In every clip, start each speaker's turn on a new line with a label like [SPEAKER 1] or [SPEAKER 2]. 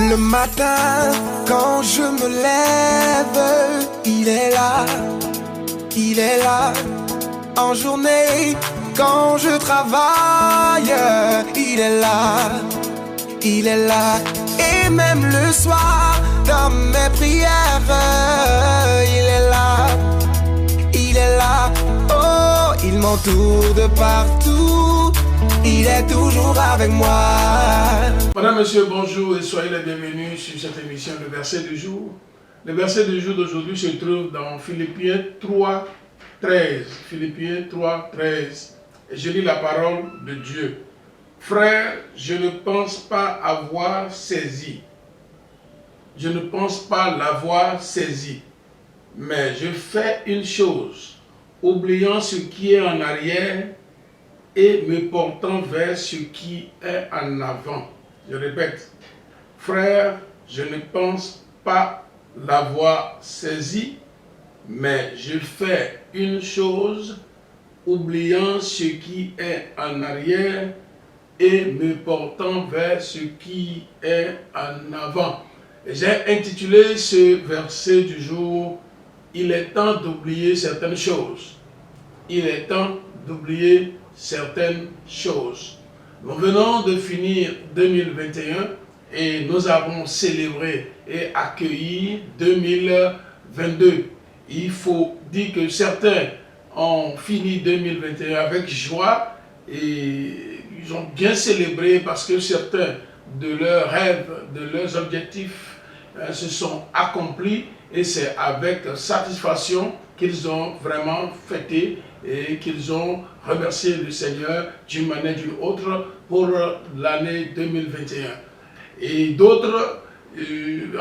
[SPEAKER 1] Le matin, quand je me lève, il est là, il est là. En journée, quand je travaille, il est là, il est là. Et même le soir, dans mes prières, il est là, il est là. Oh, il m'entoure de partout, il est toujours avec moi.
[SPEAKER 2] Madame, Monsieur, bonjour et soyez les bienvenus sur cette émission Le Verset du jour. Le verset du jour d'aujourd'hui se trouve dans Philippiens 3, 13. Philippiens 3, 13. Et je lis la parole de Dieu. Frères, je ne pense pas avoir saisi. Je ne pense pas l'avoir saisi. Mais je fais une chose, oubliant ce qui est en arrière et me portant vers ce qui est en avant. Je répète, frère, je ne pense pas l'avoir saisi, mais je fais une chose, oubliant ce qui est en arrière et me portant vers ce qui est en avant. J'ai intitulé ce verset du jour, il est temps d'oublier certaines choses. Il est temps d'oublier certaines choses. Nous venons de finir 2021 et nous avons célébré et accueilli 2022. Il faut dire que certains ont fini 2021 avec joie et ils ont bien célébré parce que certains de leurs rêves, de leurs objectifs se sont accomplis et c'est avec satisfaction qu'ils ont vraiment fêté et qu'ils ont remercié le Seigneur d'une manière ou d'une autre pour l'année 2021. Et d'autres,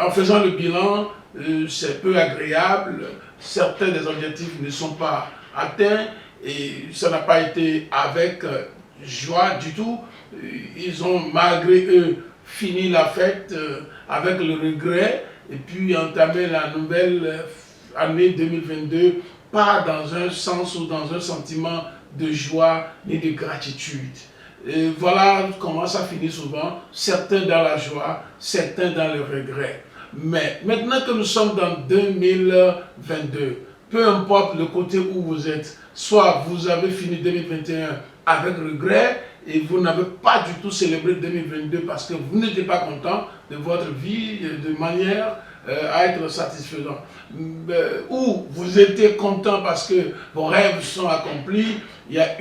[SPEAKER 2] en faisant le bilan, c'est peu agréable, certains des objectifs ne sont pas atteints et ça n'a pas été avec joie du tout. Ils ont malgré eux fini la fête avec le regret et puis entamé la nouvelle année 2022 pas dans un sens ou dans un sentiment de joie ni de gratitude. Et voilà comment ça finit souvent, certains dans la joie, certains dans le regret. Mais maintenant que nous sommes dans 2022, peu importe le côté où vous êtes, soit vous avez fini 2021 avec regret et vous n'avez pas du tout célébré 2022 parce que vous n'étiez pas content de votre vie de manière à être satisfaisant. Ou vous étiez content parce que vos rêves sont accomplis, il y a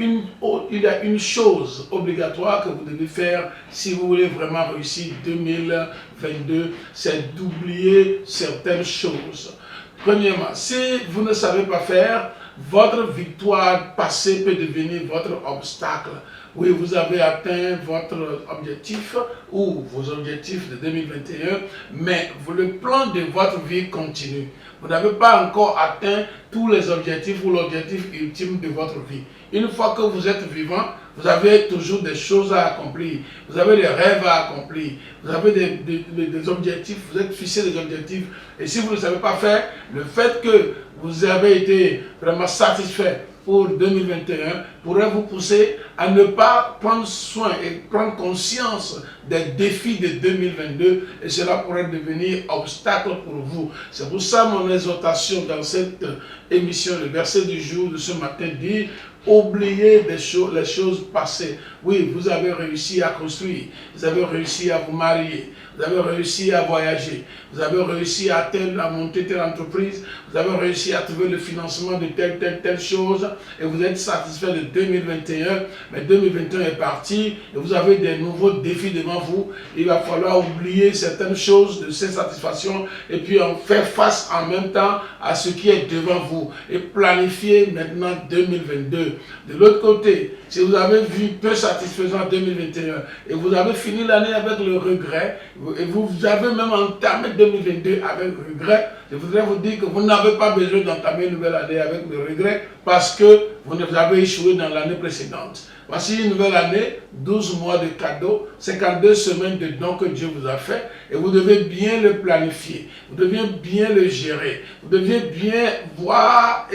[SPEAKER 2] une chose obligatoire que vous devez faire si vous voulez vraiment réussir 2022, c'est d'oublier certaines choses. Premièrement, si vous ne savez pas faire, votre victoire passée peut devenir votre obstacle. Oui, vous avez atteint votre objectif ou vos objectifs de 2021, mais le plan de votre vie continue. Vous n'avez pas encore atteint tous les objectifs ou l'objectif ultime de votre vie. Une fois que vous êtes vivant, vous avez toujours des choses à accomplir, vous avez des rêves à accomplir, vous avez des objectifs, vous êtes fixé des objectifs. Et si vous ne savez pas faire, le fait que vous avez été vraiment satisfait pour 2021 pourrait vous pousser à ne pas prendre soin et prendre conscience des défis de 2022 et cela pourrait devenir obstacle pour vous. C'est pour ça mon exhortation dans cette émission, le verset du jour de ce matin dit: oubliez les choses passées. Oui, vous avez réussi à construire, vous avez réussi à vous marier, vous avez réussi à voyager, vous avez réussi à monter telle entreprise, vous avez réussi à trouver le financement de telle chose et vous êtes satisfait de 2021, mais 2021 est parti et vous avez des nouveaux défis devant vous. Il va falloir oublier certaines choses de ces satisfactions et puis en faire face en même temps à ce qui est devant vous et planifier maintenant 2022. De l'autre côté, si vous avez vu peu satisfaisant 2021 et vous avez fini l'année avec le regret et vous avez même entamé 2022 avec regret, je voudrais vous dire que vous n'avez pas besoin d'entamer une nouvelle année avec le regret parce que vous avez échoué dans l'année précédente. Voici une nouvelle année, 12 mois de cadeaux, 52 semaines de dons que Dieu vous a fait et vous devez bien le planifier, vous devez bien le gérer, vous devez bien voir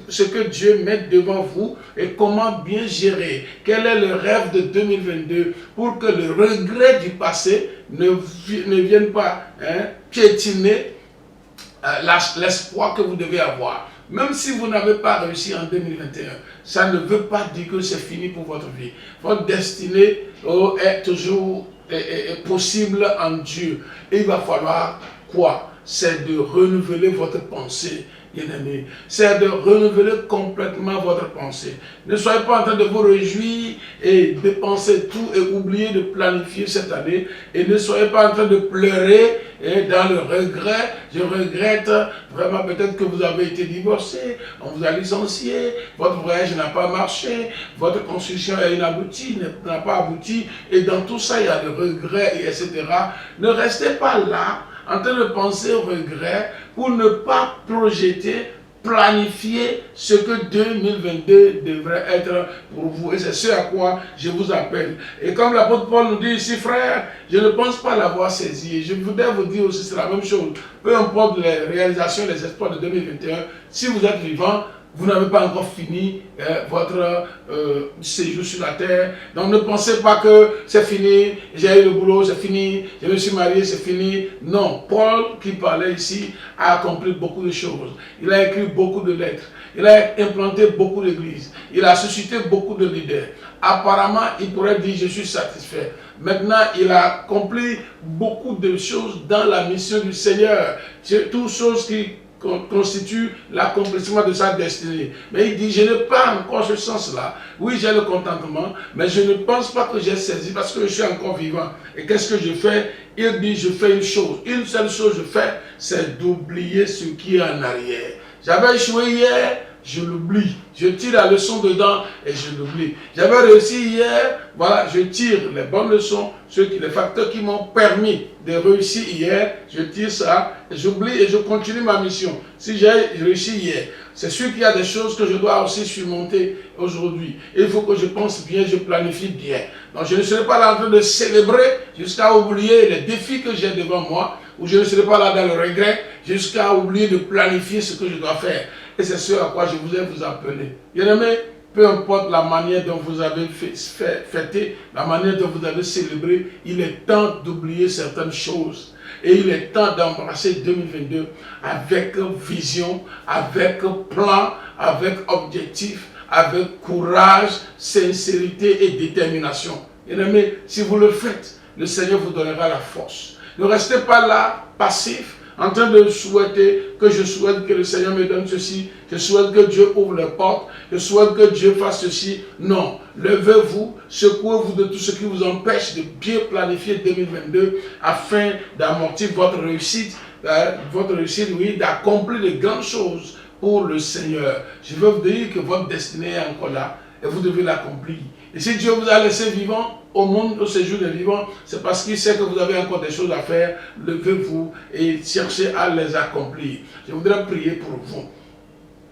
[SPEAKER 2] ce que Dieu met devant vous et comment bien gérer. Quel est le rêve de 2022 pour que le regret du passé ne viennent pas piétiner l'espoir que vous devez avoir. Même si vous n'avez pas réussi en 2021, ça ne veut pas dire que c'est fini pour votre vie. Votre destinée est toujours possible en Dieu. Et il va falloir quoi? C'est de renouveler votre pensée, bien-aimé. C'est de renouveler complètement votre pensée. Ne soyez pas en train de vous réjouir et dépenser tout et oublier de planifier cette année. Et ne soyez pas en train de pleurer dans le regret. Je regrette vraiment peut-être que vous avez été divorcé, on vous a licencié, votre voyage n'a pas marché, votre construction est inaboutie, n'a pas abouti. Et dans tout ça, il y a des regrets, etc. Ne restez pas là en train de penser au regret pour ne pas projeter, planifier ce que 2022 devrait être pour vous. Et c'est ce à quoi je vous appelle. Et comme l'apôtre Paul nous dit ici, frère, je ne pense pas l'avoir saisi. Et je voudrais vous dire aussi, c'est la même chose. Peu importe les réalisations, les espoirs de 2021, si vous êtes vivant, vous n'avez pas encore fini votre séjour sur la terre. Donc ne pensez pas que c'est fini, j'ai eu le boulot, c'est fini, je me suis marié, c'est fini. Non, Paul qui parlait ici a accompli beaucoup de choses. Il a écrit beaucoup de lettres. Il a implanté beaucoup d'églises. Il a suscité beaucoup de leaders. Apparemment, il pourrait dire je suis satisfait. Maintenant, il a accompli beaucoup de choses dans la mission du Seigneur. C'est toutes choses qui constitue l'accomplissement de sa destinée. Mais il dit, je n'ai pas encore ce sens-là. Oui, j'ai le contentement, mais je ne pense pas que j'ai saisi parce que je suis encore vivant. Et qu'est-ce que je fais? Il dit, je fais une chose. Une seule chose que je fais, c'est d'oublier ce qui est en arrière. J'avais échoué hier, je l'oublie. Je tire la leçon dedans et je l'oublie. J'avais réussi hier, voilà, je tire les bonnes leçons, les facteurs qui m'ont permis de réussir hier, je tire ça, j'oublie et je continue ma mission. Si j'ai réussi hier, c'est sûr qu'il y a des choses que je dois aussi surmonter aujourd'hui. Il faut que je pense bien, je planifie bien. Donc je ne serai pas là en train de célébrer jusqu'à oublier les défis que j'ai devant moi, ou je ne serai pas là dans le regret jusqu'à oublier de planifier ce que je dois faire. Et c'est ce à quoi je voudrais vous appeler. Bien-aimés, peu importe la manière dont vous avez fêté, la manière dont vous avez célébré, il est temps d'oublier certaines choses. Et il est temps d'embrasser 2022 avec vision, avec plan, avec objectif, avec courage, sincérité et détermination. Bien-aimés, si vous le faites, le Seigneur vous donnera la force. Ne restez pas là, passif, en train de souhaiter que je souhaite que le Seigneur me donne ceci, je souhaite que Dieu ouvre les portes, je souhaite que Dieu fasse ceci. Non, levez-vous, secouez-vous de tout ce qui vous empêche de bien planifier 2022 afin d'amortir votre réussite, oui, d'accomplir de grandes choses pour le Seigneur. Je veux vous dire que votre destinée est encore là et vous devez l'accomplir. Et si Dieu vous a laissé vivant au monde, au séjour des vivants, c'est parce qu'il sait que vous avez encore des choses à faire. Levez-vous et cherchez à les accomplir. Je voudrais prier pour vous.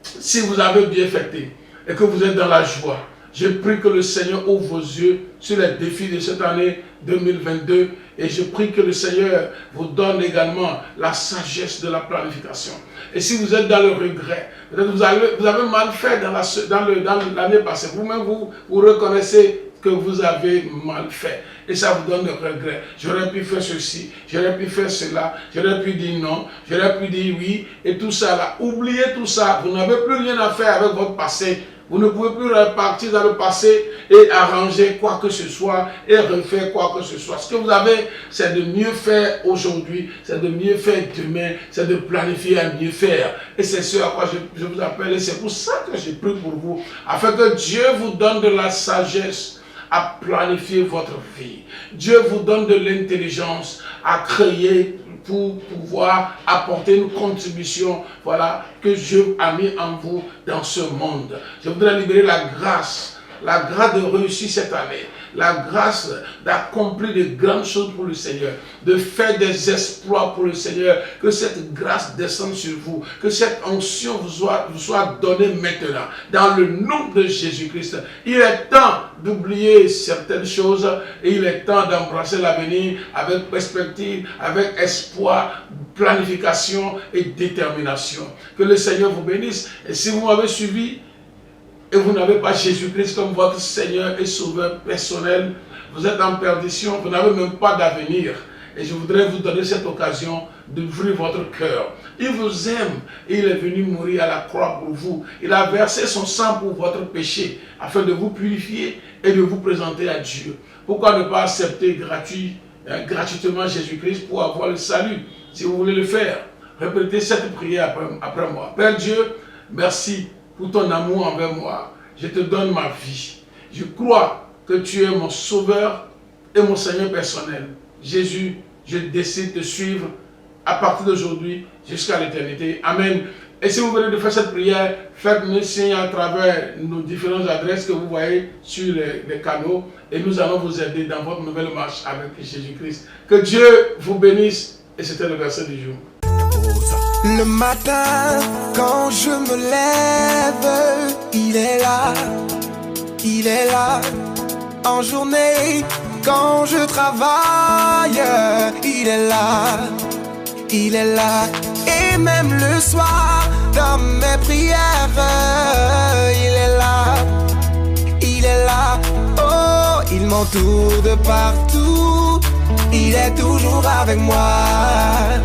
[SPEAKER 2] Si vous avez bien fêté et que vous êtes dans la joie, je prie que le Seigneur ouvre vos yeux sur les défis de cette année 2022 et je prie que le Seigneur vous donne également la sagesse de la planification. Et si vous êtes dans le regret, peut-être vous avez mal fait dans l'année passée, vous-même vous reconnaissez que vous avez mal fait. Et ça vous donne le regret. J'aurais pu faire ceci, j'aurais pu faire cela, j'aurais pu dire non, j'aurais pu dire oui, et tout ça là. Oubliez tout ça, vous n'avez plus rien à faire avec votre passé. Vous ne pouvez plus repartir dans le passé et arranger quoi que ce soit et refaire quoi que ce soit. Ce que vous avez, c'est de mieux faire aujourd'hui, c'est de mieux faire demain, c'est de planifier à mieux faire. Et c'est ce à quoi je vous appelle et c'est pour ça que j'ai pris pour vous, afin que Dieu vous donne de la sagesse à planifier votre vie. Dieu vous donne de l'intelligence à créer pour pouvoir apporter une contribution, voilà, que Dieu a mis en vous dans ce monde. Je voudrais libérer la grâce de réussir cette année, la grâce d'accomplir de grandes choses pour le Seigneur, de faire des exploits pour le Seigneur, que cette grâce descende sur vous, que cette onction vous soit donnée maintenant, dans le nom de Jésus-Christ. Il est temps d'oublier certaines choses et il est temps d'embrasser l'avenir avec perspective, avec espoir, planification et détermination. Que le Seigneur vous bénisse. Et si vous m'avez suivi, et vous n'avez pas Jésus-Christ comme votre Seigneur et Sauveur personnel, vous êtes en perdition, vous n'avez même pas d'avenir. Et je voudrais vous donner cette occasion d'ouvrir votre cœur. Il vous aime et il est venu mourir à la croix pour vous. Il a versé son sang pour votre péché afin de vous purifier et de vous présenter à Dieu. Pourquoi ne pas accepter gratuitement Jésus-Christ pour avoir le salut? Si vous voulez le faire, répétez cette prière après moi. Père Dieu, merci pour ton amour envers moi. Je te donne ma vie. Je crois que tu es mon sauveur et mon Seigneur personnel. Jésus, je décide de suivre à partir d'aujourd'hui jusqu'à l'éternité. Amen. Et si vous venez de faire cette prière, faites-nous signe à travers nos différentes adresses que vous voyez sur les canaux et nous allons vous aider dans votre nouvelle marche avec Jésus-Christ. Que Dieu vous bénisse et c'était le verset du jour.
[SPEAKER 1] Le matin, quand je me lève, il est là, il est là. En journée, quand je travaille, il est là, il est là. Et même le soir, dans mes prières, il est là, il est là. Oh, il m'entoure de partout, il est toujours avec moi.